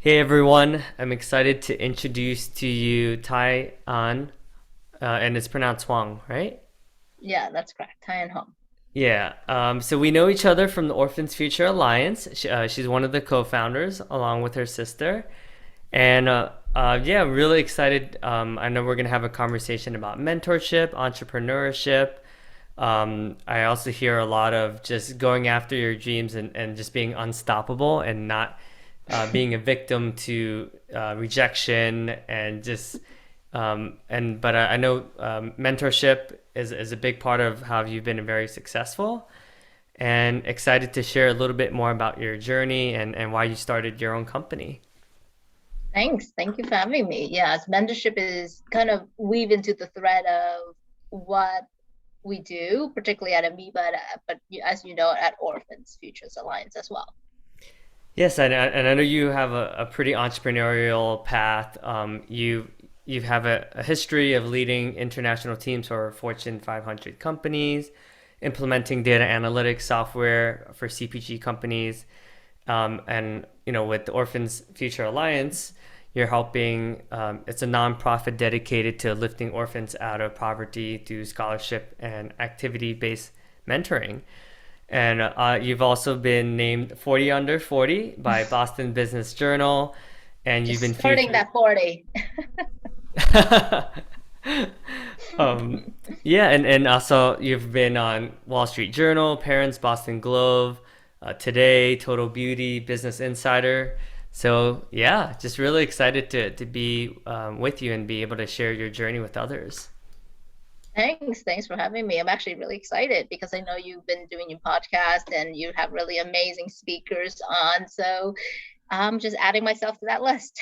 Hey everyone, I'm excited to introduce to you Thai-Anh, and it's pronounced Hoang, right? Yeah, that's correct. Thai-Anh Hoang. Yeah, so we know each other from the Orphans Future Alliance. She's one of the co-founders along with her sister. And yeah, I'm really excited. I know we're going to have a conversation about mentorship, entrepreneurship. I also hear a lot of just going after your dreams and just being unstoppable and not being a victim to rejection and just but I know mentorship is a big part of how you've been very successful, and excited to share a little bit more about your journey and why you started your own company. Thanks. Thank you for having me. Yes, mentorship is kind of weave into the thread of what we do, particularly at EmBeca, but as you know, at Orphans Futures Alliance as well. Yes, and I know you have a pretty entrepreneurial path. You have a history of leading international teams for Fortune 500 companies, implementing data analytics software for CPG companies, and with the Orphans Future Alliance, you're helping. It's a nonprofit dedicated to lifting orphans out of poverty through scholarship and activity-based mentoring. And you've also been named 40 under 40 by Boston Business Journal, and you've Just been starting featured. that 40. um, yeah, and also you've been on Wall Street Journal, Parents, Boston Globe, Today, Total Beauty, Business Insider. So yeah, just really excited to be with you and be able to share your journey with others. Thanks for having me. I'm actually really excited because I know you've been doing your podcast and you have really amazing speakers on. So I'm just adding myself to that list.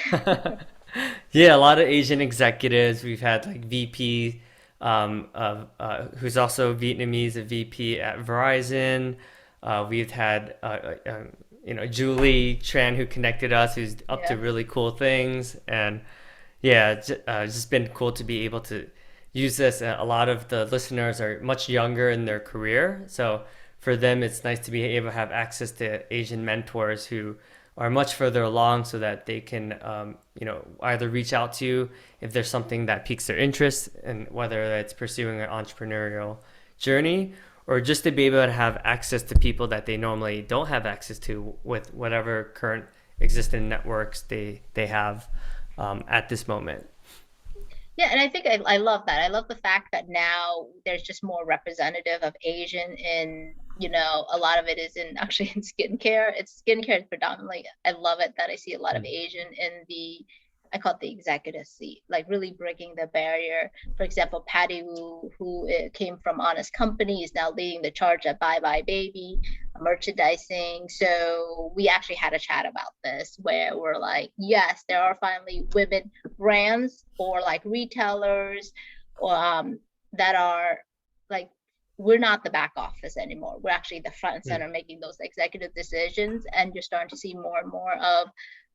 Yeah, a lot of Asian executives. We've had like VP, who's also Vietnamese, a VP at Verizon. We've had, Julie Tran, who connected us, who's up to Yeah. really cool things. And yeah, it's just been cool to be able to use this. A lot of the listeners are much younger in their career. So for them, it's nice to be able to have access to Asian mentors who are much further along so that they can, either reach out to you if there's something that piques their interest, and whether it's pursuing an entrepreneurial journey or just to be able to have access to people that they normally don't have access to with whatever current existing networks they have at this moment. Yeah, and I think I love that. I love the fact that now there's just more representative of Asian in, a lot of it is in actually in skincare. It's skincare predominantly. I love it that I see a lot of Mm. Asian in I call it the executive seat, like really breaking the barrier. For example, Patty Wu, who came from Honest Company, is now leading the charge at Bye Bye Baby merchandising. So we actually had a chat about this where we're like, yes, there are finally women brands or like retailers that are like, we're not the back office anymore. We're actually the front and Mm. center making those executive decisions. And you're starting to see more and more of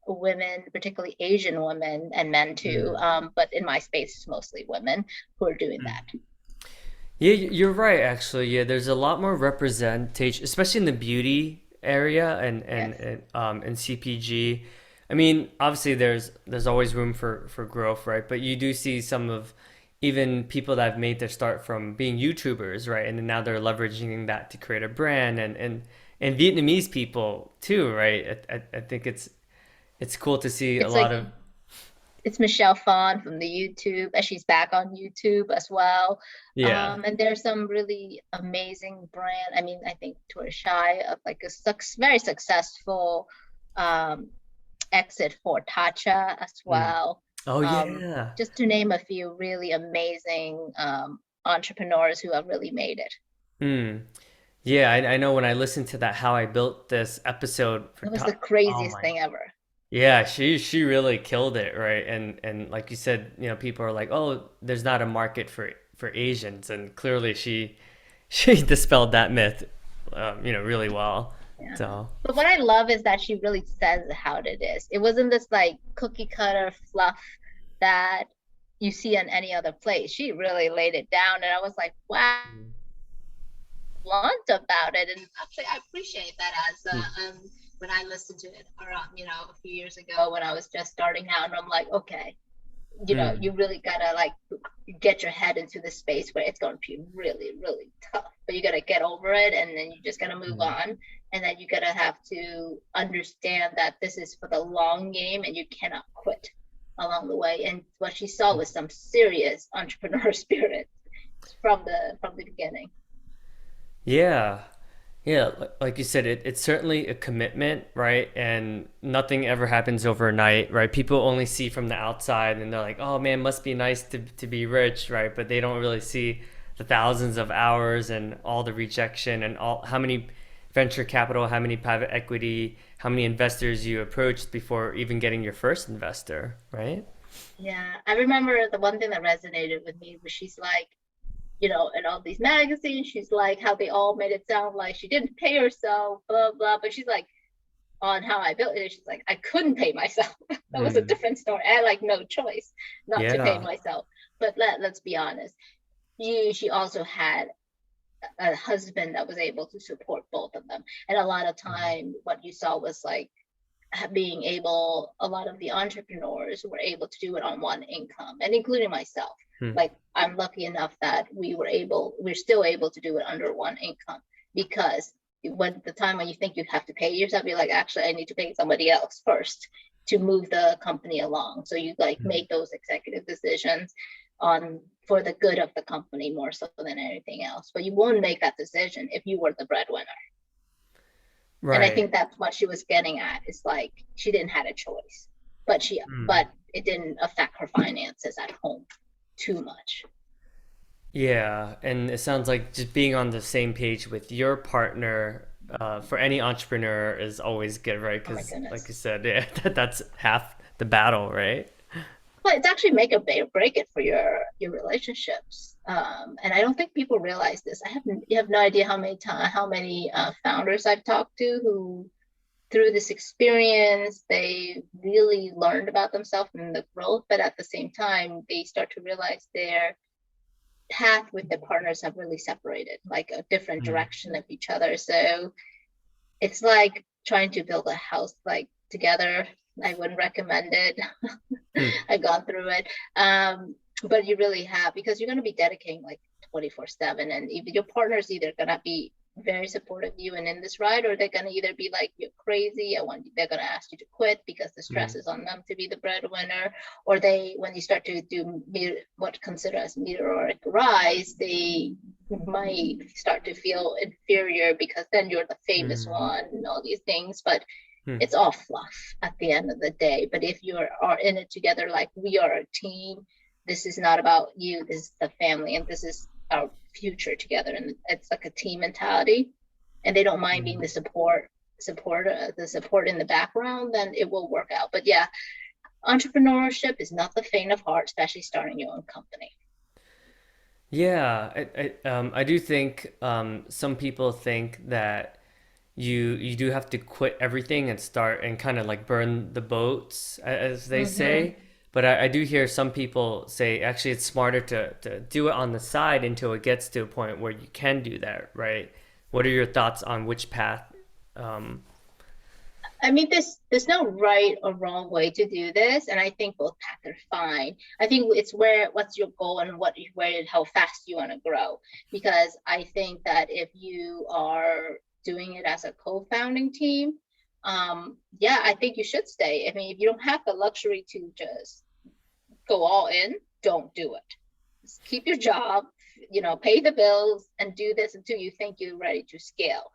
women, particularly Asian women and men too. Mm. But in my space, it's mostly women who are doing Mm. that. Yeah, you're right. Actually, yeah, there's a lot more representation, especially in the beauty area Yes. and CPG. I mean, obviously, there's always room for growth, right? But you do see some of even people that have made their start from being YouTubers, right? And then now they're leveraging that to create a brand, and Vietnamese people too, right? I think it's cool to see a It's lot like of. it's Michelle Phan from the YouTube, and she's back on YouTube as well. Yeah. And there's some really amazing brand. I mean, I think we're shy of like a very successful um, exit for Tatcha as Mm. well. Oh Um, yeah. just to name a few really amazing entrepreneurs who have really made it. Mm. Yeah, I know when I listened to that How I Built This episode for It was the oh craziest my. thing ever. Yeah, she really killed it, right? And like you said, people are like, "Oh, there's not a market for Asians." And clearly she dispelled that myth really well. Yeah. So, But what I love is that she really says how it is. It wasn't this like cookie cutter fluff that you see in any other place. She really laid it down, and I was like, wow, blunt about it. And actually, I appreciate that as mm, when I listened to it around, a few years ago when I was just starting out, and I'm like, okay, Mm, you really gotta like get your head into the space where it's going to be really, really tough, but you gotta get over it, and then you just gotta move mm, on, and then you gotta have to understand that this is for the long game, and you cannot quit along the way. And what she saw was some serious entrepreneur spirit from the beginning. yeah. Yeah, like you said, it's certainly a commitment, right? And nothing ever happens overnight, right? People only see from the outside and they're like, oh man, must be nice to be rich, right? But they don't really see the thousands of hours and all the rejection and all how many venture capital, how many private equity, how many investors you approached before even getting your first investor, right? Yeah, I remember the one thing that resonated with me was she's like, in all these magazines, she's like how they all made it sound like she didn't pay herself, blah blah. But she's like, on how I built it, she's like, I couldn't pay myself. That was a Mm, different story. I had like no choice not to pay yeah. myself. But let's be honest. She also had a husband that was able to support both of them. And a lot of Mm, time what you saw was like being able, a lot of the entrepreneurs were able to do it on one income, and including myself. mm, Like I'm lucky enough that we're still able to do it under one income, because when the time when you think you have to pay yourself, you're like, actually, I need to pay somebody else first to move the company along. So you like mm. make those executive decisions on for the good of the company more so than anything else. But you won't make that decision if you were the breadwinner. And I Right. think that's what she was getting at. It's like she didn't have a choice, Mm. but it didn't affect her finances at home too much. Yeah, and it sounds like just being on the same page with your partner for any entrepreneur is always good, right? Oh my Because, like you goodness. said, yeah, that's half the battle, right? But it's actually make a break it for your relationships. And I don't think people realize this. You have no idea how many founders I've talked to who through this experience they really learned about themselves and the growth, but at the same time they start to realize their path with the partners have really separated, like a different Mm. direction of each other. So it's like trying to build a house like together. I wouldn't recommend it. Hmm. I've gone through it. But you really have, because you're going to be dedicating like 24/7, and even your partner's either going to be very supportive of you and in this ride, or they're going to either be like, you're crazy, they're going to ask you to quit because the stress Mm. is on them to be the breadwinner, or they, when you start to do what consider as meteoric rise, they might start to feel inferior because then you're the famous Mm. one and all these things. But Hmm. it's all fluff at the end of the day. But if you are in it together, like we are a team, this is not about you, this is the family, and this is our future together. And it's like a team mentality. And they don't mind being Mm. the support in the background, then it will work out. But yeah, entrepreneurship is not the faint of heart, especially starting your own company. Yeah, I do think some people think that you do have to quit everything and start and kind of like burn the boats, as they Mm-hmm. say. But I do hear some people say actually it's smarter to do it on the side until it gets to a point where you can do that, right? What are your thoughts on which path? Um, I mean, there's no right or wrong way to do this, and I think both paths are fine. I think it's what's your goal and how fast you want to grow. Because I think that if you are doing it as a co-founding team, yeah, I think you should stay. I mean, if you don't have the luxury to just go all in, don't do it. Just keep your job, pay the bills, and do this until you think you're ready to scale.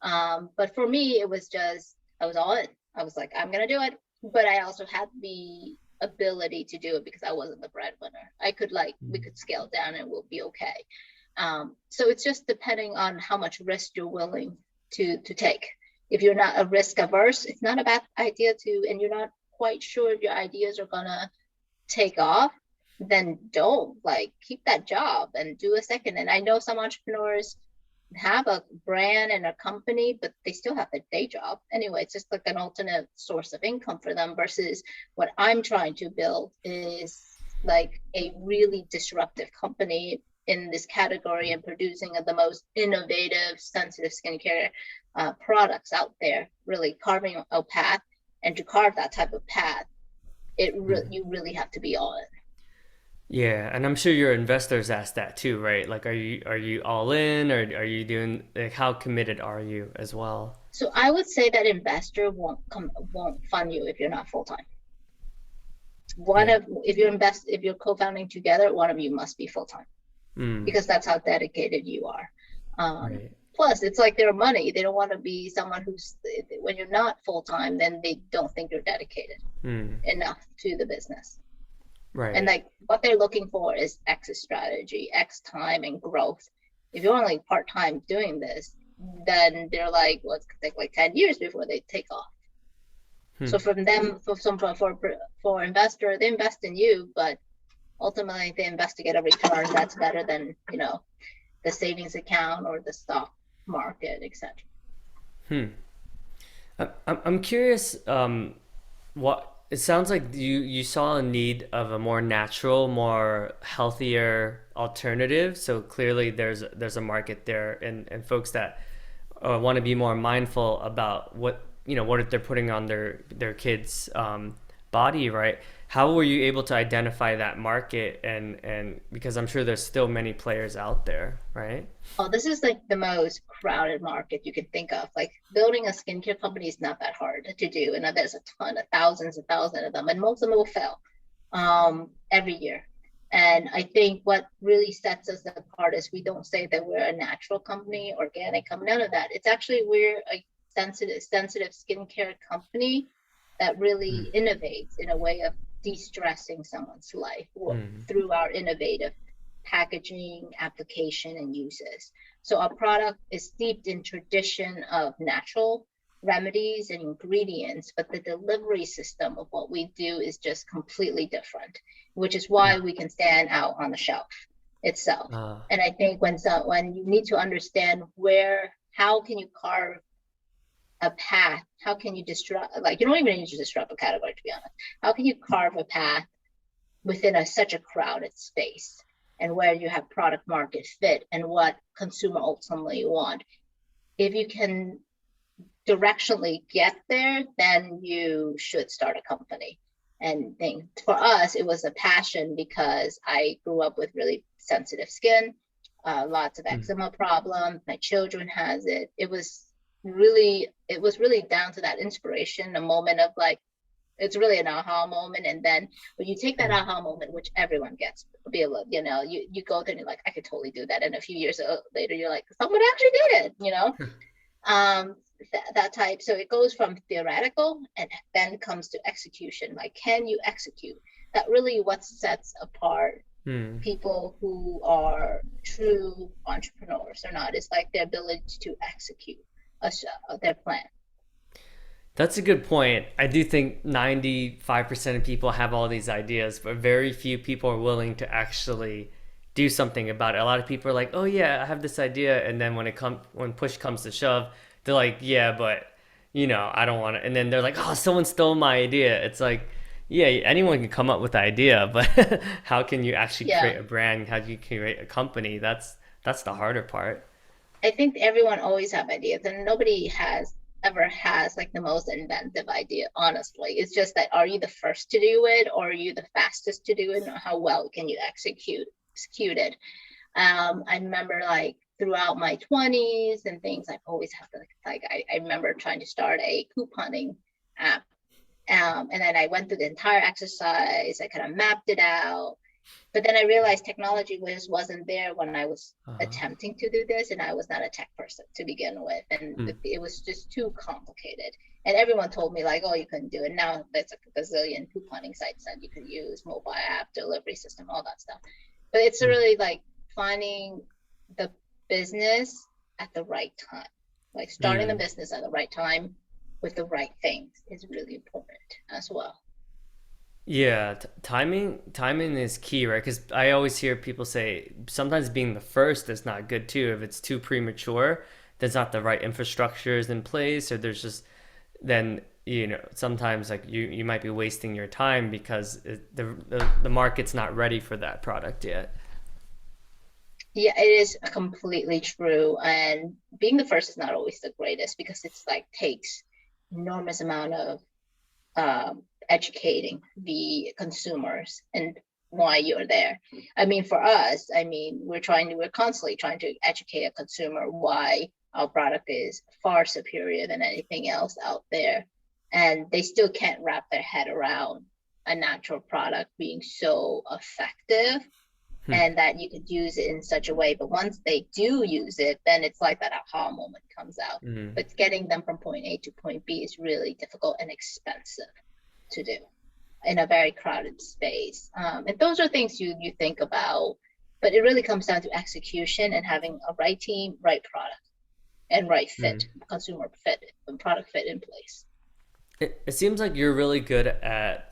But for me, it was just, I was all in. I was like, I'm going to do it. But I also had the ability to do it because I wasn't the breadwinner. We could scale down and we'll be okay. So it's just depending on how much risk you're willing to take. If you're not a risk averse, it's not a bad idea and you're not quite sure if your ideas are going to take off, then don't like keep that job and do a second. And I know some entrepreneurs have a brand and a company, but they still have their day job. Anyway, it's just like an alternate source of income for them versus what I'm trying to build is like a really disruptive company in this category and producing the most innovative, sensitive skincare products out there, really carving a path. And to carve that type of path, you really have to be all in. Yeah, and I'm sure your investors ask that too, right? Like, are you all in, or are you doing like how committed are you as well? So I would say that investor won't fund you if you're not full time. One Yeah. of if you're co-founding together, one of you must be full time Mm, because that's how dedicated you are. right. Plus, it's like their money. They don't want to be someone who's when you're not full time, then they don't think you're dedicated Mm, enough to the business. And right. like what they're looking for is exit strategy, X time, and growth. If you're only part time doing this, then they're like, well, it's take like 10 years before they take off. Hmm. So from them, for investor, they invest in you, but ultimately they invest to get a return that's better than the savings account or the stock market, etc. Hmm. I'm curious. What it sounds like you saw a need of a more natural, more healthier alternative. So clearly, there's a market there, and folks that want to be more mindful about what they're putting on their kids' body, right? How were you able to identify that market, and because I'm sure there's still many players out there, right? Oh, this is like the most crowded market you can think of. Like building a skincare company is not that hard to do, and there's a ton of thousands and thousands of them, and most of them will fail every year. And I think what really sets us apart is we don't say that we're a natural company, organic company, none of that. It's actually we're a sensitive skincare company that Mm, really innovates in a way of de-stressing someone's life mm, through our innovative packaging, application, and uses. So our product is steeped in tradition of natural remedies and ingredients, but the delivery system of what we do is just completely different, which is why we can stand out on the shelf itself. uh, And I think when you need to understand how can you carve a path, how can you disrupt, like you don't even need to disrupt a category, to be honest. How can you carve a path within such a crowded space and where you have product market fit and what consumer ultimately want? If you can directionally get there, then you should start a company. And think for us, it was a passion because I grew up with really sensitive skin, lots of mm, eczema problems. My children has it. It was really down to that inspiration, a moment of like, it's really an aha moment. And then when you take that mm, aha moment, which everyone gets, be able, you go there and you're like, I could totally do that. And a few years later, you're like, someone actually did it. That type. So it goes from theoretical and then comes to execution. Like, can you execute? That really what sets apart mm. people who are true entrepreneurs or not. It's like their ability to execute their plan. That's a good point. I do think 95% of people have all these ideas, but very few people are willing to actually do something about it. A lot of people are like, "Oh yeah, I have this idea," and then when push comes to shove, they're like, "Yeah, but I don't want to." And then they're like, "Oh, someone stole my idea." It's like, yeah, anyone can come up with the idea, but how can you actually Yeah. create a brand? How do you create a company? That's the harder part. I think everyone always have ideas and nobody has like the most inventive idea, honestly. It's just that are you the first to do it or are you the fastest to do it and how well can you execute it? I remember like throughout my 20s and things, I've always had I remember trying to start a couponing app. And then I went through the entire exercise, I kind of mapped it out, but then I realized technology wasn't there when I was Uh-huh. attempting to do this, and I was not a tech person to begin with, and Mm, it was just too complicated. And everyone told me like, "Oh, you couldn't do it." Now there's like a bazillion couponing sites that you can use, mobile app, delivery system, all that stuff. But it's mm. really like finding the business at the right time, like starting the Mm. business at the right time with the right things is really important as well. Yeah, timing is key, right? Because I always hear people say sometimes being the first is not good too. If it's too premature, there's not the right infrastructures in place, or there's just then sometimes like you might be wasting your time because the market's not ready for that product yet. Yeah, it is completely true. And being the first is not always the greatest because it's like takes enormous amount of educating the consumers and why you're there. I mean, for us, I mean, we're constantly trying to educate a consumer why our product is far superior than anything else out there. And they still can't wrap their head around a natural product being so effective Hmm. and that you could use it in such a way. But once they do use it, then it's like that aha moment comes out. Mm. But getting them from point A to point B is really difficult and expensive to do in a very crowded space. And those are things you think about, but it really comes down to execution and having a right team, right product, and right Mm. fit, consumer fit, and product fit in place. It seems like you're really good at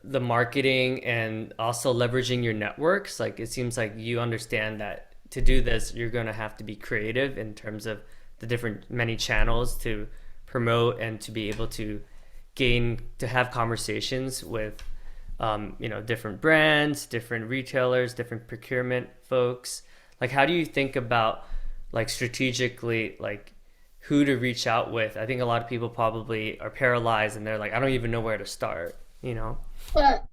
the marketing and also leveraging your networks. Like it seems like you understand that to do this, you're going to have to be creative in terms of the different many channels to promote and to be able to gain to have conversations with different brands, different retailers, different procurement folks. Like how do you think about like strategically like who to reach out with? I think a lot of people probably are paralyzed and they're like, I don't even know where to start, you know? Well,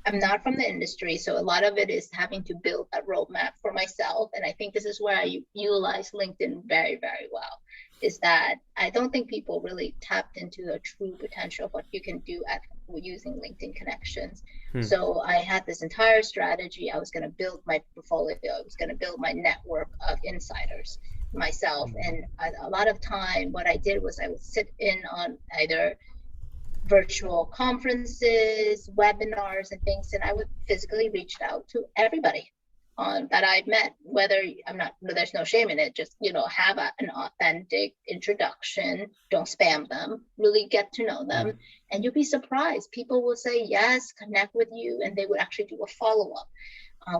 I'm not from the industry, so a lot of it is having to build a roadmap for myself. And I think this is where I utilize LinkedIn very, very well, is that I don't think people really tapped into the true potential of what you can do at using LinkedIn connections. Hmm. So I had this entire strategy. I was going to build my portfolio. I was going to build my network of insiders myself. And a lot of time, what I did was I would sit in on either virtual conferences, webinars, and things. And I would physically reach out to everybody that I've met, whether I'm not, there's no shame in it, just, have an authentic introduction. Don't spam them, really get to know Hmm. them. And you'll be surprised. People will say yes, connect with you, and they would actually do a follow up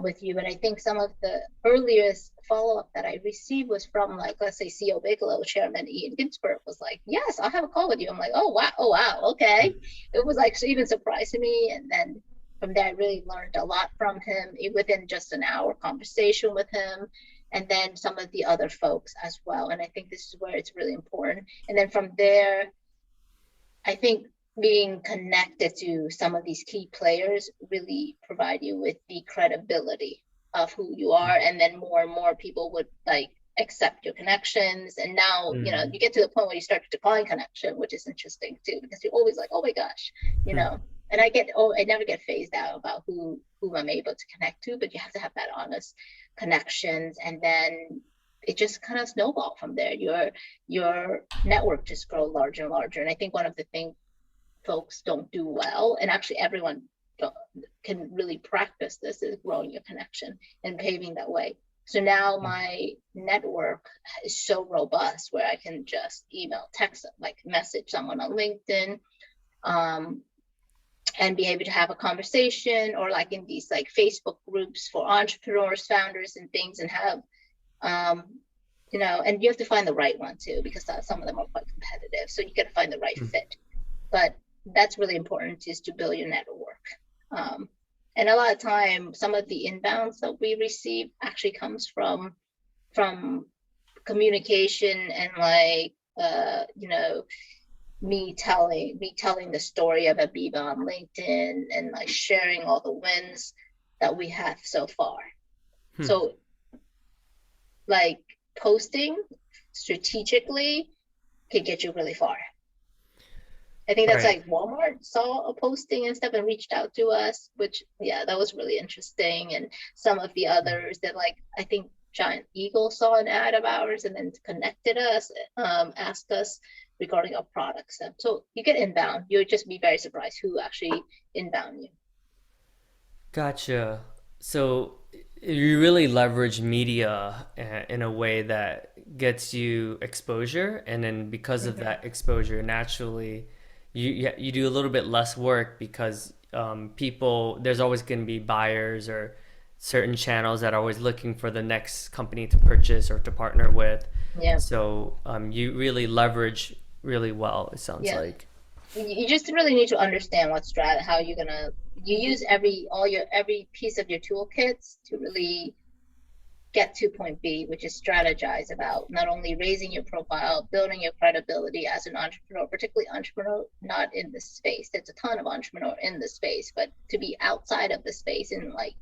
with you. And I think some of the earliest follow up that I received was from, like, let's say CEO Bigelow, Chairman Ian Ginsberg was like, yes, I'll have a call with you. I'm like, oh wow, okay. It was like even surprising me. And then from there, I really learned a lot from him within just an hour conversation with him. And then some of the other folks as well. And I think this is where it's really important. And then from there, I think being connected to some of these key players really provide you with the credibility of who you are, and then more and more people would like accept your connections. And now Hmm. you get to the point where you start to decline connection, which is interesting too, because you're always like, oh my gosh, you Hmm. know and I never get phased out about who I'm able to connect to, but you have to have that honest connections, and then it just kind of snowball from there. Your network just grow larger and larger. And I think one of the things folks don't do well, and actually everyone can really practice this, is growing your connection and paving that way. So now my network is so robust where I can just email, text, like message someone on LinkedIn, um, and be able to have a conversation, or like in these like Facebook groups for entrepreneurs, founders, and things, and have um, and you have to find the right one too, because some of them are quite competitive. So you got to find the right Hmm. fit. But that's really important, is to build your network. Um, and a lot of time, some of the inbounds that we receive actually comes from communication, and like me telling the story of EmBeca on LinkedIn, and like sharing all the wins that we have so far. Hmm. So like posting strategically can get you really far. I think that's Right. like Walmart saw a posting and stuff and reached out to us, which, yeah, that was really interesting. And some of the others that, like, I think Giant Eagle saw an ad of ours and then connected us, asked us regarding our products. And so you get inbound. You'll just be very surprised who actually inbound you. Gotcha. So you really leverage media in a way that gets you exposure, and then because of Mm-hmm. that exposure, naturally, you do a little bit less work because people there's always going to be buyers or certain channels that are always looking for the next company to purchase or to partner with. Yeah. So you really leverage really well. It sounds Yeah. like. You just really need to understand what how you're gonna you use every piece of your toolkits to really get to point B, which is strategize about not only raising your profile, building your credibility as an entrepreneur, particularly entrepreneur not in this space. There's a ton of entrepreneur in the space, but to be outside of the space and like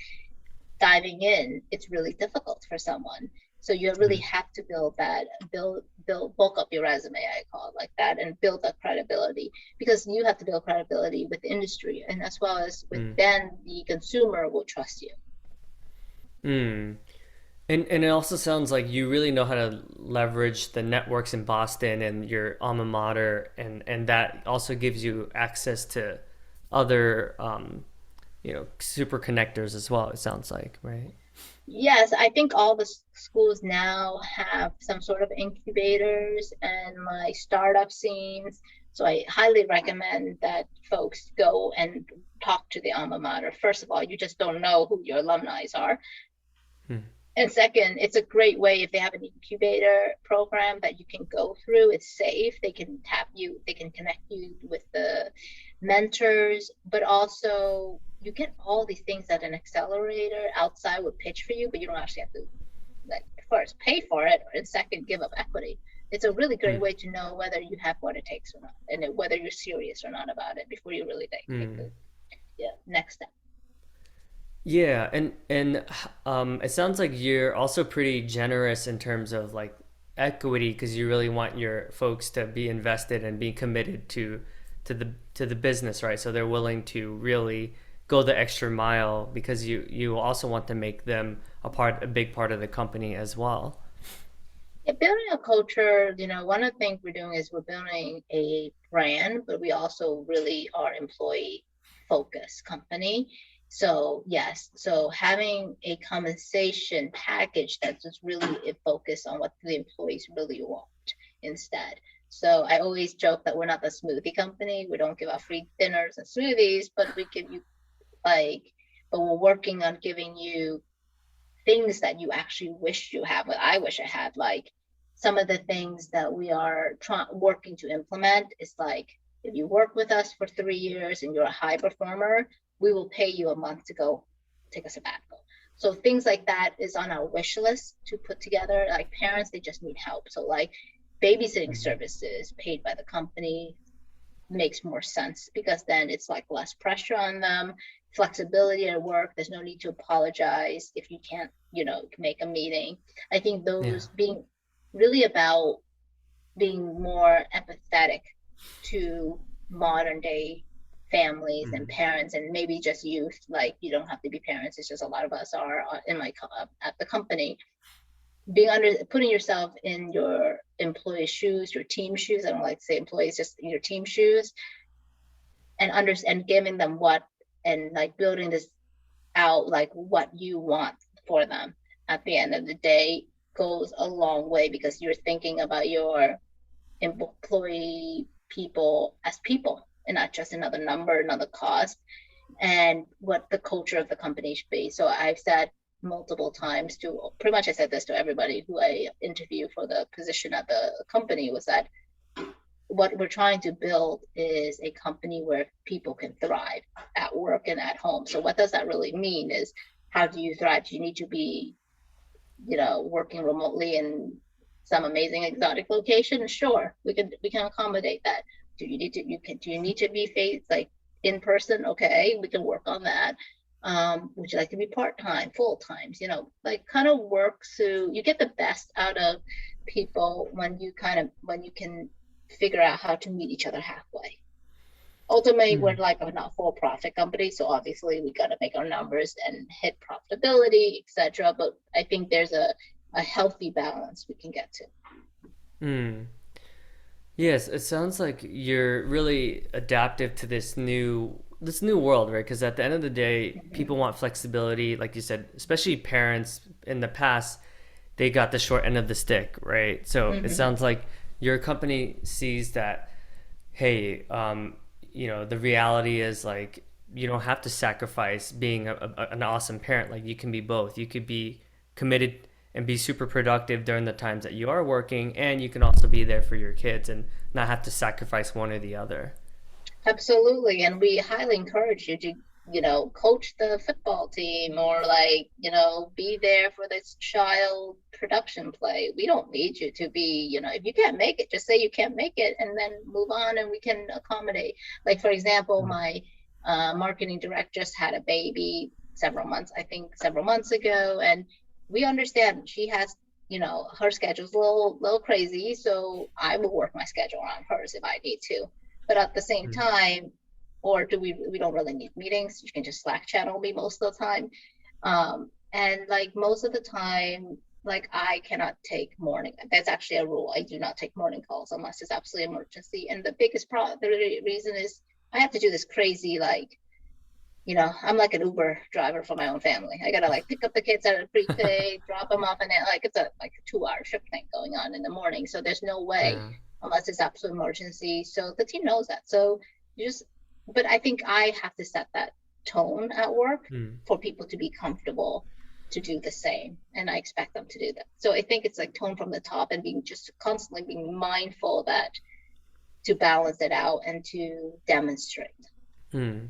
diving in, it's really difficult for someone. So you really have to build that, bulk up your resume, I call it like that, and build that credibility because you have to build credibility with the industry and as well as with Mm. then the consumer will trust you. Mm. And it also sounds like you really know how to leverage the networks in Boston and your alma mater, and that also gives you access to other, super connectors as well. It sounds like, right? Yes, I think all the schools now have some sort of incubators and like startup scenes. So I highly recommend that folks go and talk to the alma mater. First of all, you just don't know who your alumni are. Hmm. And second, it's a great way if they have an incubator program that you can go through. It's safe. They can tap you, they can connect you with the mentors, but also you get all these things that an accelerator outside would pitch for you, but you don't actually have to like first pay for it and second give up equity. It's a really great Hmm. way to know whether you have what it takes or not and whether you're serious or not about it before you really take the Hmm. next step. Yeah, and it sounds like you're also pretty generous in terms of like equity because you really want your folks to be invested and be committed to the business, right? So they're willing to really go the extra mile because you also want to make them a big part of the company as well. Yeah, building a culture, one of the things we're doing is we're building a brand, but we also really are employee focused company. So yes, so having a compensation package that's just really focused on what the employees really want instead. So I always joke that we're not the smoothie company. We don't give out free dinners and smoothies, but we give you like, but we're working on giving you things that you actually wish you had, what I wish I had. Like some of the things that we are working to implement is like if you work with us for 3 years and you're a high performer, we will pay you a month to go take a sabbatical. So things like that is on our wish list to put together. Like parents, they just need help. So like babysitting Mhm. services paid by the company makes more sense because then it's like less pressure on them, flexibility at work. There's no need to apologize if you can't, make a meeting. I think Yeah. those being really about being more empathetic to modern day families and Mhm. parents and maybe just youth. Like you don't have to be parents, it's just a lot of us are in my at the company, being under putting yourself in your employee shoes, your team shoes. I don't like to say employees, just your team shoes, and giving them what, and like building this out like what you want for them at the end of the day goes a long way because you're thinking about your employee people as people and not just another number, another cost, and what the culture of the company should be. So I've said multiple times to pretty much I said this to everybody who I interview for the position at the company was that what we're trying to build is a company where people can thrive at work and at home. So what does that really mean is how do you thrive? Do you need to be, working remotely in some amazing exotic location? Sure, we can accommodate that. Do you need to be face like in person? Okay, we can work on that. Would you like to be part-time, full times, like kind of work so you get the best out of people when you can figure out how to meet each other halfway. Ultimately, we're Mhm. like a not for profit company, so obviously we got to make our numbers and hit profitability, etc. But I think there's a healthy balance we can get to. Mm. Yes, it sounds like you're really adaptive to this new world, right? Because at the end of the day, people Mm-hmm. want flexibility, like you said, especially parents in the past, they got the short end of the stick, right? So it Mm-hmm. sounds like your company sees that, hey, the reality is like you don't have to sacrifice being an awesome parent. Like you can be both. You could be committed and be super productive during the times that you are working, and you can also be there for your kids and not have to sacrifice one or the other. Absolutely. And we highly encourage you to, coach the football team or like, be there for this child production play. We don't need you to be, if you can't make it, just say you can't make it and then move on and we can accommodate. Like, for example, Mm. my marketing director just had a baby several months ago. And we understand she has, her schedule's a little crazy. So I will work my schedule around hers if I need to, but at the same Mm. time, or do we don't really need meetings, you can just Slack channel me most of the time. And like most of the time, like I cannot take morning, that's actually a rule, I do not take morning calls unless it's absolutely emergency. And the biggest problem, the reason is I have to do this crazy, like, I'm like an Uber driver for my own family. I gotta like pick up the kids at a pre-K, drop them off, and then like it's a like a 2-hour shift thing going on in the morning. So there's no way Yeah. unless it's absolute emergency. So the team knows that. So you just, but I think I have to set that tone at work Mm. for people to be comfortable to do the same, and I expect them to do that. So I think it's like tone from the top and being just constantly being mindful that to balance it out and to demonstrate. Mm.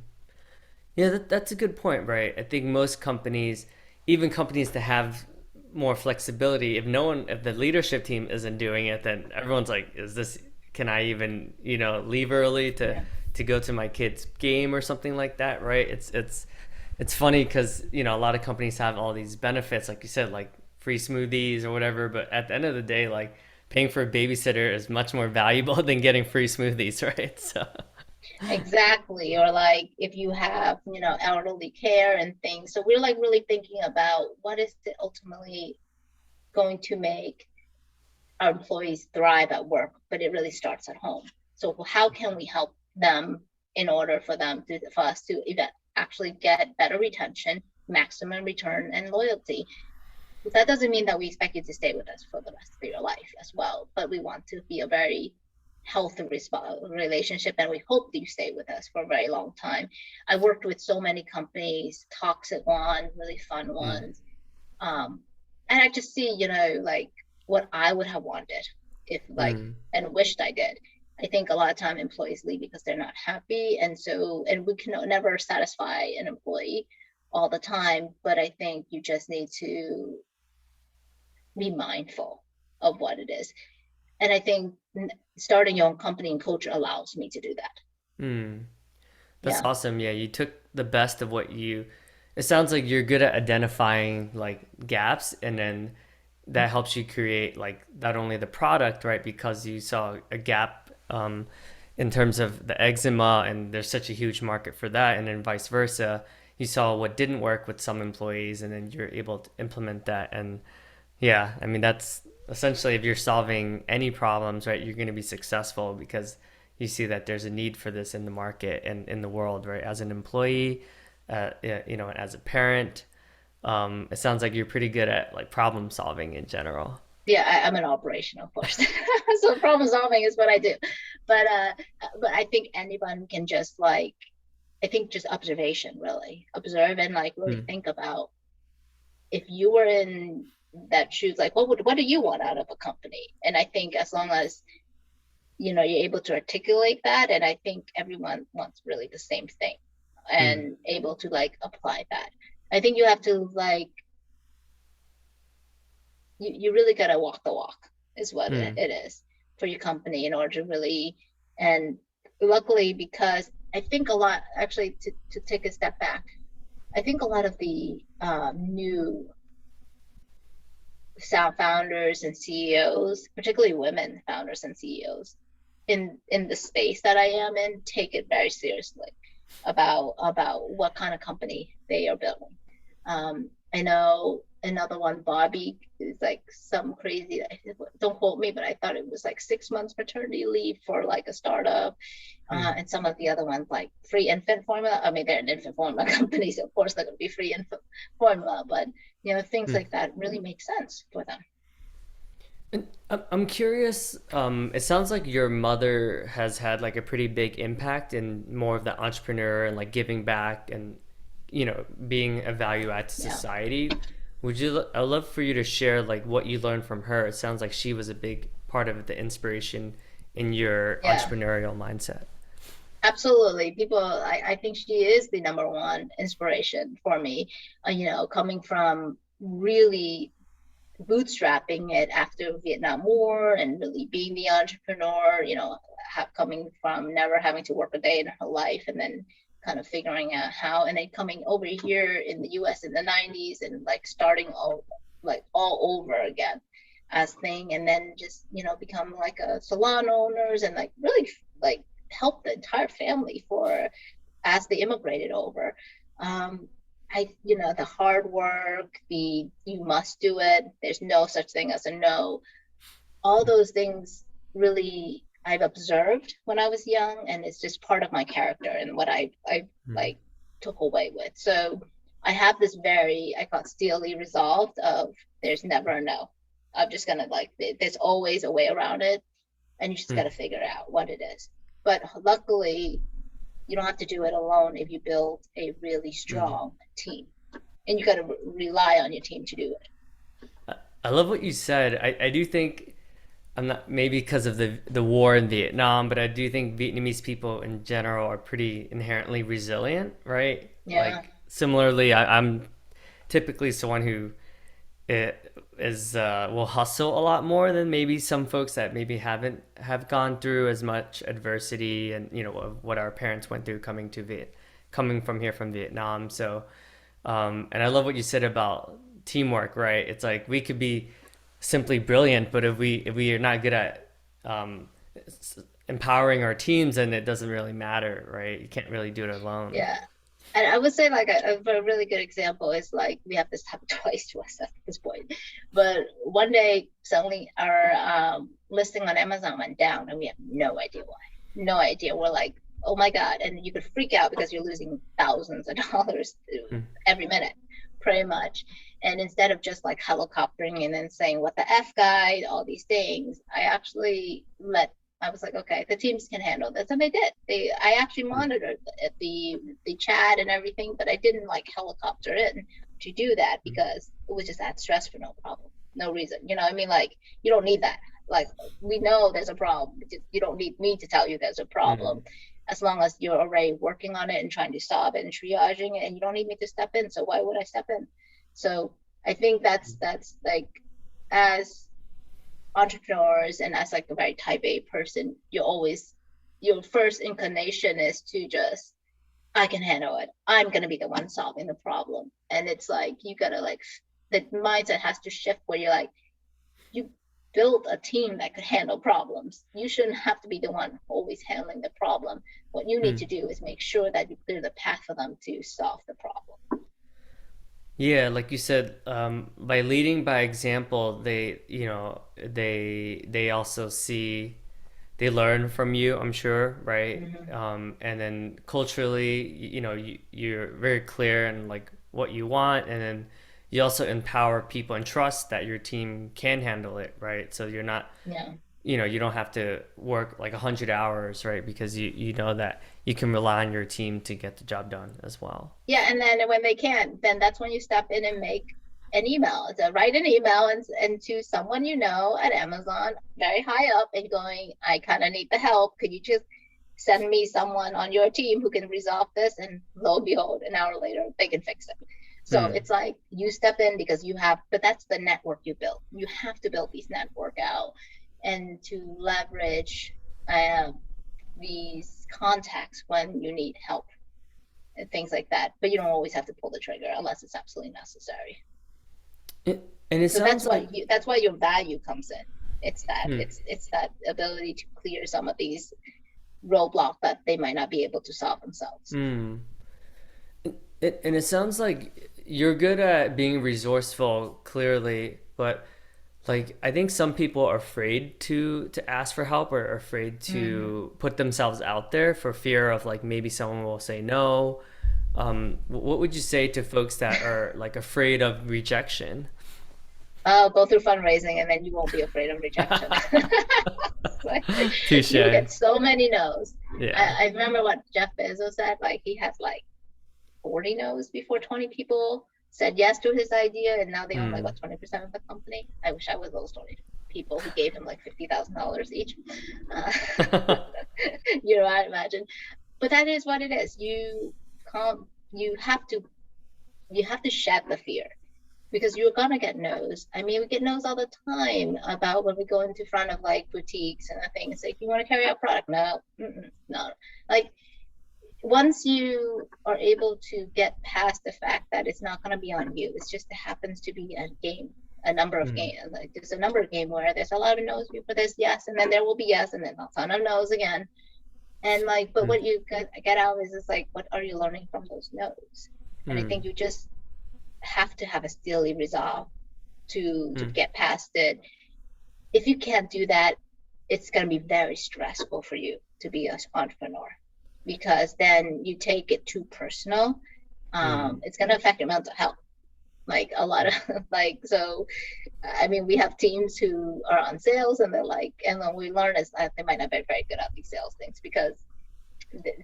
Yeah, that's a good point, right? I think most companies, even companies that have more flexibility, if the leadership team isn't doing it, then everyone's like, is this, can I even, leave early Yeah. to go to my kid's game or something like that, right? It's funny because, a lot of companies have all these benefits, like you said, like free smoothies or whatever, but at the end of the day, like paying for a babysitter is much more valuable than getting free smoothies, right? So, Exactly. Or like if you have, elderly care and things. So we're like really thinking about what is it ultimately going to make our employees thrive at work, but it really starts at home. So how can we help them in order for us to actually get better retention, maximum return, and loyalty? That doesn't mean that we expect you to stay with us for the rest of your life as well, but we want to be a very healthy relationship, and we hope that you stay with us for a very long time. I worked with so many companies, toxic ones, really fun mm, ones, and I just see, like what I would have wanted if like mm, and wished I did. I think a lot of time employees leave because they're not happy, and we can never satisfy an employee all the time, but I think you just need to be mindful of what it is. And I think starting your own company and culture allows me to do that. mm. That's Yeah. awesome. Yeah, you took the best of what you. It sounds like you're good at identifying like gaps, and then that helps you create like not only the product, right? Because you saw a gap in terms of the eczema, and there's such a huge market for that, and then vice versa. You saw what didn't work with some employees, and then you're able to implement that. And yeah, I mean that's essentially if you're solving any problems, right? You're going to be successful because you see that there's a need for this in the market and in the world, right? As an employee, yeah, as a parent, it sounds like you're pretty good at like problem solving in general. Yeah, I'm an operation, of course. So problem solving is what I do. But I think anyone can just like, I think just observation, really observe and like really Mm, think about if you were in that shoes, like what do you want out of a company? And I think as long as you're able to articulate that, and I think everyone wants really the same thing mm, and able to like apply that. I think you have to like you really got to walk the walk is what it mm, is for your company in order to really. And luckily, because I think a lot, actually, to take a step back, I think a lot of the new sound founders and CEOs, particularly women founders and CEOs, in the space that I am in, take it very seriously about what kind of company they are building. I know another one, Bobby, is like some crazy. Don't quote me, but I thought it was like 6 months maternity leave for like a startup, mm, and some of the other ones like free infant formula. I mean, they're an infant formula company, so of course they're going to be free infant formula, but things mm. like that really make sense for them. And I'm curious. It sounds like your mother has had like a pretty big impact in more of the entrepreneur and like giving back and being a value add to Yeah. society. I'd love for you to share like what you learned from her. It sounds like she was a big part of the inspiration in your Yeah. entrepreneurial mindset. Absolutely. People, I think she is the number one inspiration for me. Coming from really bootstrapping it after Vietnam War and really being the entrepreneur, coming from never having to work a day in her life and then kind of figuring out how, and then coming over here in the US in the 90s and like starting all over again as thing, and then just, become like a salon owners and like really like help the entire family for as they immigrated over. Um, the hard work, the you must do it. There's no such thing as a no. All those things really I've observed when I was young, and it's just part of my character and what I Mm. like took away with. So I have this very, I got steely resolved of there's never a no. I'm just gonna like there's always a way around it, and you just got Mm. to figure out what it is. But luckily, you don't have to do it alone if you build a really Mm. strong team, and you got to rely on your team to do it. I I love what you said. I do think I'm not maybe because of the war in Vietnam, but I do think Vietnamese people in general are pretty inherently resilient, right? Yeah, Like similarly, I'm typically someone who is will hustle a lot more than maybe some folks that maybe haven't have gone through as much adversity and of what our parents went through coming from here from Vietnam. So and I love what you said about teamwork, right? It's like we could be simply brilliant, but if we are not good at um, empowering our teams, then it doesn't really matter, right? You can't really do it alone. yeah. And I would say like a really good example is like we have this type of twice to us at this point. But one day suddenly our listing on Amazon went down and we have no idea why. No idea. We're like, oh my God. And you could freak out because you're losing thousands of dollars Mm. every minute, pretty much. And instead of just like helicoptering and then saying what the F guy, all these things, I was like, okay, the teams can handle this, and they did. I actually monitored the chat and everything, but I didn't like helicopter in to do that because it was just that stress for no problem, no reason. I mean, like you don't need that. Like we know there's a problem. You don't need me to tell you there's a Mm. problem, as long as you're already working on it and trying to solve it and triaging it, and you don't need me to step in. So why would I step in? So I think that's like as entrepreneurs and as like a very type A person, your first inclination is to just I can handle it. I'm gonna be the one solving the problem. And it's like you gotta like the mindset has to shift where you're like, you build a team that could handle problems. You shouldn't have to be the one always handling the problem. What you need Mm. to do is make sure that you clear the path for them to solve the problem. Yeah, like you said, by leading by example, they also they learn from you, I'm sure, right? Mm-hmm. And then culturally, you're very clear in like what you want, and then you also empower people and trust that your team can handle it, right? So you're not, Yeah. you don't have to work like 100 hours, right? Because you know that you can rely on your team to get the job done as well. Yeah, and then when they can't, then that's when you step in and make an email. So write an email and to someone at Amazon, very high up, and going, I kind of need the help. Could you just send me someone on your team who can resolve this? And lo and behold, an hour later, they can fix it. So Mm. it's like you step in because you have, but that's the network you build. You have to build these network out and to leverage uh, these contacts when you need help and things like that. But you don't always have to pull the trigger unless it's absolutely necessary. And it So sounds like, that's why your value comes in. hmm. It's that ability to clear some of these roadblocks that they might not be able to solve themselves. Mm. And it sounds like you're good at being resourceful, clearly, but like I think some people are afraid to ask for help or are afraid Mm-hmm. to put themselves out there for fear of like maybe someone will say no. What would you say to folks that are like afraid of rejection? Go through fundraising and then you won't be afraid of rejection. Like, you'll Touche. get so many no's. Yeah. I remember what Jeff Bezos said, like he has like 40 no's before 20 people said yes to his idea, and now they own like Mm. what 20% of the company. I wish I was those 20 people who gave him like $50,000 each. Uh, I imagine. but that is what it is. Can't, you have to shed the fear, because you're gonna get no's. I mean, we get no's all the time about when we go into front of like boutiques and things. Like, you want to carry out product? No, no. Like, once you are able to get past the fact that it's not going to be on you, it's just, it happens to be a game, a number of Mm, games. Like, there's a number of game where there's a lot of no's before there's yes, and then there will be yes, and then a ton of no's again. And like, but mm, what you get out is like, what are you learning from those no's? And I think mm, you just have to have a steely resolve to mm, get past it. If you can't do that, it's going to be very stressful for you to be an entrepreneur, because then you take it too personal. mm, It's going to affect your mental health. Like, a lot of like, so I mean, we have teams who are on sales, and they're like, and then we learn is that they might not be very good at these sales things, because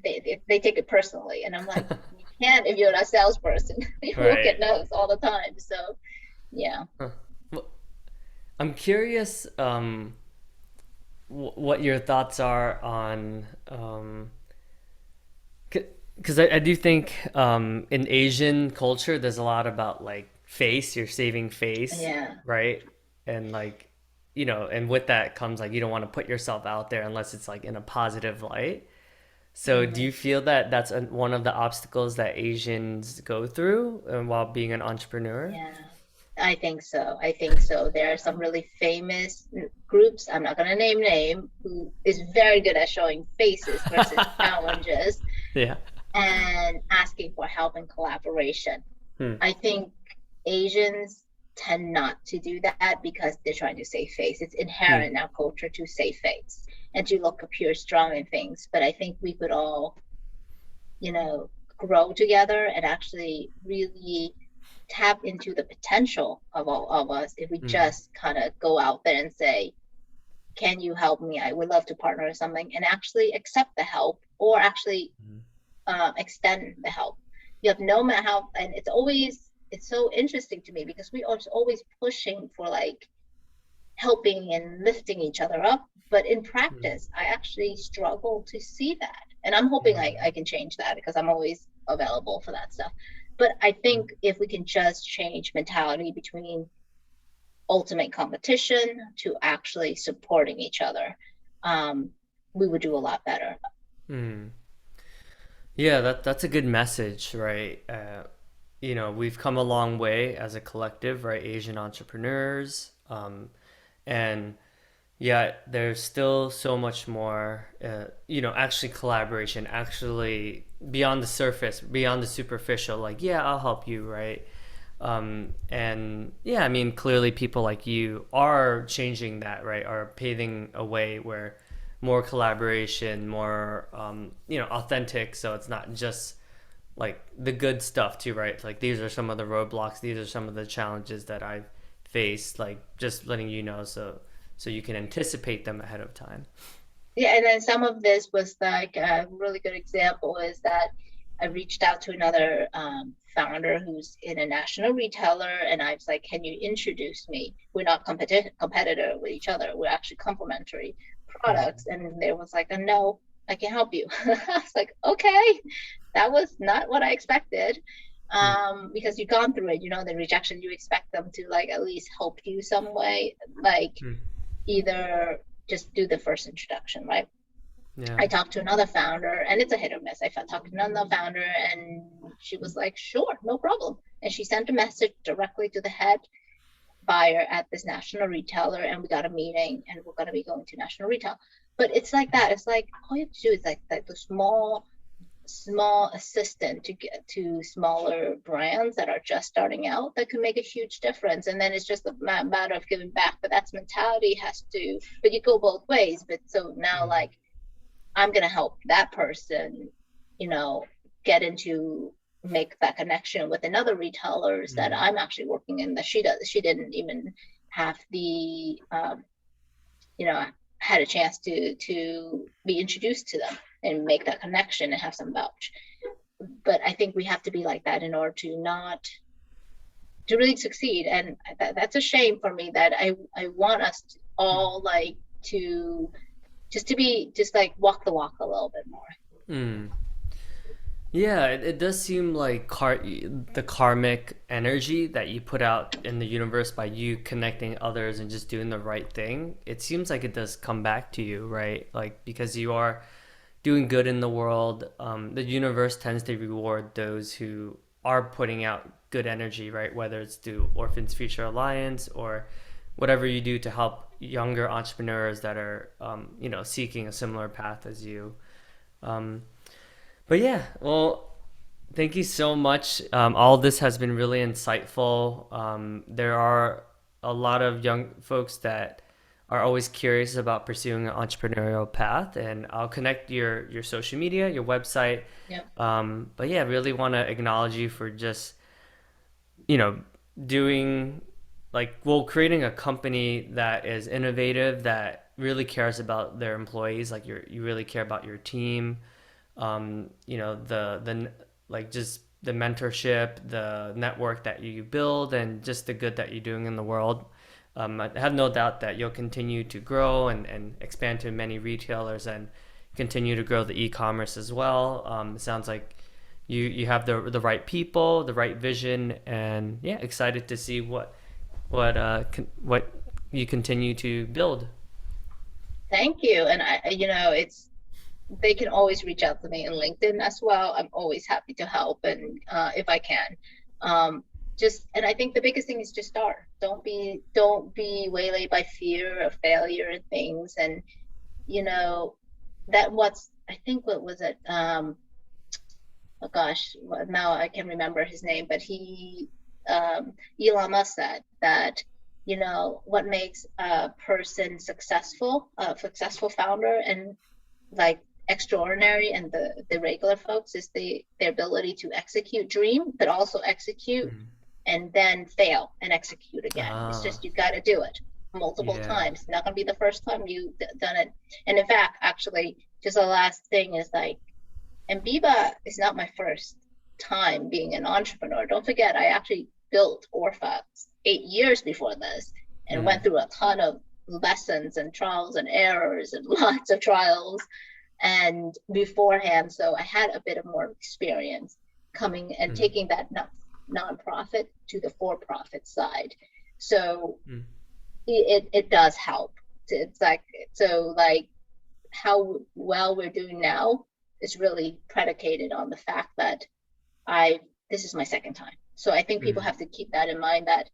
they take it personally. And I'm like, you can't if you're a salesperson. You will right. get no's all the time. So yeah. Huh. Well, I'm curious what your thoughts are on because I do think in Asian culture there's a lot about like face, you're saving face, Yeah. right? And like, and with that comes like you don't want to put yourself out there unless it's like in a positive light. So do Mhm. you feel that that's one of the obstacles that Asians go through while being an entrepreneur? Yeah, I think so. I think so. There are some really famous groups, I'm not going to name, who is very good at showing faces versus challenges Yeah. and asking for help and collaboration. Hmm. I think Asians tend not to do that because they're trying to save face. It's Hmm. inherent in our culture to save face and to look appear strong in things. But I think we could all, you know, grow together and actually really tap into the potential of all of us if we Hmm. just kind of go out there and say, can you help me? I would love to partner with something, and actually accept the help, or actually extend the help. You have no matter how, and it's so interesting to me because we are always pushing for like helping and lifting each other up. But in Hmm. practice, I actually struggle to see that. And I'm hoping I can change that, because I'm always available for that stuff. But I Hmm. think if we can just change mentality between ultimate competition to actually supporting each other, um, we would do a lot better. Hmm. Yeah, that's a good message, right? We've come a long way as a collective, right? Asian entrepreneurs, and yeah, there's still so much more, actually collaboration, actually beyond the surface, beyond the superficial. Like, yeah, I'll help you, right? And yeah, I mean, clearly people like you are changing that, right? Are paving a way where more collaboration, more, authentic. So it's not just like the good stuff too, right? Like these are some of the roadblocks, these are some of the challenges that I've faced, like just letting you know so you can anticipate them ahead of time. Yeah, and then some of this was like a really good example is that I reached out to another founder who's in a national retailer, and I was like, "Can you introduce me? We're not competitor with each other. We're actually complementary products." And there was like, "No, I can help you." I was like, "Okay, that was not what I expected." Because you've gone through it, the rejection, you expect them to like at least help you some way, like either just do the first introduction, right? Yeah. I talked to another founder, and it's a hit or miss. I talked to another founder, and she was like, "Sure, no problem." And she sent a message directly to the head buyer at this national retailer, and we got a meeting, and we're going to be going to national retail. But it's like that. It's like all you have to do is like the small assistant to get to smaller brands that are just starting out that can make a huge difference. And then it's just a matter of giving back. But that's mentality has to, but you go both ways. But so now, like, I'm going to help that person, you know, get into make that connection with another retailers that I'm actually working in that she didn't even have the you know had a chance to be introduced to them and make that connection and have some vouch. But I think we have to be like that in order to not to really succeed. And that's a shame for me that I want us to all like to just be just like walk the walk a little bit more. Mm. Yeah, it does seem like the karmic energy that you put out in the universe by you connecting others and just doing the right thing. It seems like it does come back to you, right? Like because you are doing good in the world, the universe tends to reward those who are putting out good energy, right? Whether it's through Orphans Future Alliance or whatever you do to help younger entrepreneurs that are, seeking a similar path as you. Um, but yeah, well, thank you so much. All this has been really insightful. There are a lot of young folks that are always curious about pursuing an entrepreneurial path, and I'll connect your social media, your website. Yeah. But yeah, really want to acknowledge you for just you know doing creating a company that is innovative, that really cares about their employees. Like you really care about your team. The like just the mentorship, the network that you build, and just the good that you're doing in the world. I have no doubt that you'll continue to grow and expand to many retailers and continue to grow the e-commerce as well. It sounds like you have the right people, the right vision, and yeah, excited to see what you continue to build. Thank you. And it's they can always reach out to me in LinkedIn as well. I'm always happy to help, and if I can. Um, and I think the biggest thing is just start. Don't be waylaid by fear of failure and things. And you know that what's I think what was it? Oh gosh, well, now I can remember his name, but Elon Musk said that what makes a person successful, a successful founder, and like extraordinary, and the regular folks is their ability to execute, dream, but also execute Mhm. and then fail and execute again. It's Ah, just you got to do it multiple yeah. times. It's not going to be the first time you done it. And in fact, actually, just the last thing is like, EmBeca is not my first time being an entrepreneur. Don't forget, I actually built Orpha 8 years before this and went Mm, through a ton of lessons and trials and errors and lots of trials and beforehand. So I had a bit of more experience coming and mm, taking that nonprofit to the for-profit side. So mm. it does help. It's like, so like, how well we're doing now is really predicated on the fact that I this is my second time. So I think people Mm. have to keep that in mind, that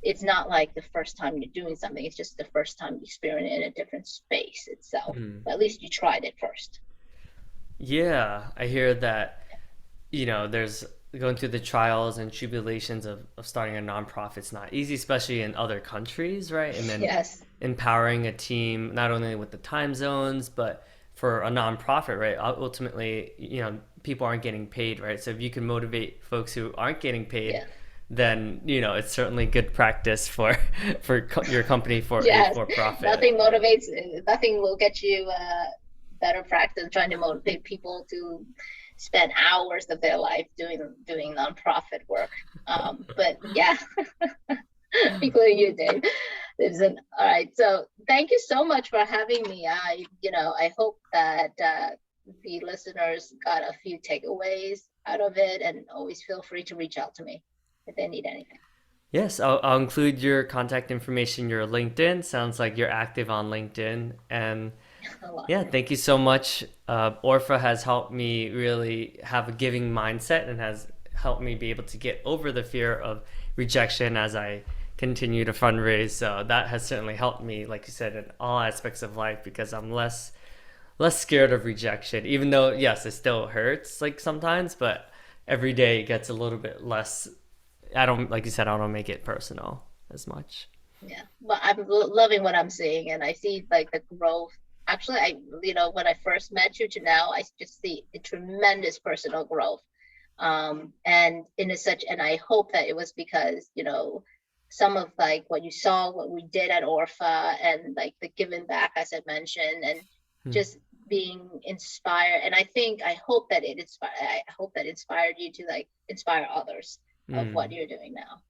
it's not like the first time you're doing something, it's just the first time you experience it in a different space itself. Mm. But at least you tried it first. Yeah, I hear that, there's going through the trials and tribulations of starting a nonprofit. It's not easy, especially in other countries, right? And then Yes. empowering a team, not only with the time zones, but for a nonprofit, right? Ultimately, people aren't getting paid, right? So if you can motivate folks who aren't getting paid, Yeah. then, it's certainly good practice for your company for a Yes. for profit. Nothing motivates, nothing will get you better practice trying to motivate people to spend hours of their life doing nonprofit work. But yeah, including you, Dave. All right. So thank you so much for having me. I hope that the listeners got a few takeaways out of it, and always feel free to reach out to me if they need anything. Yes, I'll include your contact information, your LinkedIn. Sounds like you're active on LinkedIn. And A lot. yeah, thank you so much. Orpha has helped me really have a giving mindset and has helped me be able to get over the fear of rejection as I continue to fundraise. So that has certainly helped me, like you said, in all aspects of life because I'm less scared of rejection. Even though, yes, it still hurts like sometimes, but every day it gets a little bit less. I don't, like you said, I don't make it personal as much. Yeah, but I'm loving what I'm seeing, and I see like the growth. Actually, when I first met you to now, I just see a tremendous personal growth. And in a such, and I hope that it was because some of like what you saw, what we did at Orpha, and like the giving back, as I mentioned, and Hmm. just being inspired. And I hope that inspired you to like inspire others of what Mm. you're doing now.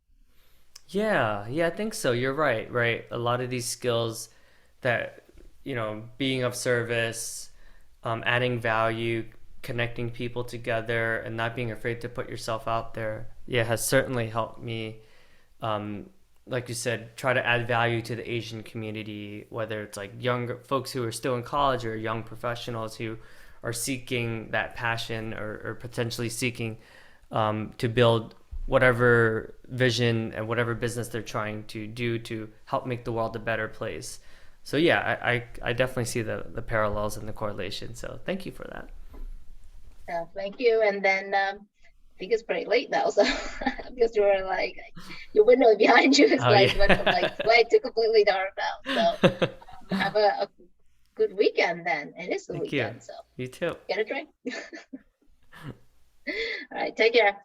Yeah, yeah, I think so. You're right, right? A lot of these skills that, being of service, adding value, connecting people together and not being afraid to put yourself out there, yeah, has certainly helped me, um, like you said, try to add value to the Asian community, whether it's like younger folks who are still in college or young professionals who are seeking that passion, or potentially seeking to build whatever vision and whatever business they're trying to do to help make the world a better place. So yeah, I definitely see the parallels and the correlation. So thank you for that. Thank you. And then I think it's pretty late now, so because you were like your window behind you is Oh like went from yeah. like light to completely dark now. So have a good weekend then. It is the Thank you. weekend, so You too. get a drink. All right, take care.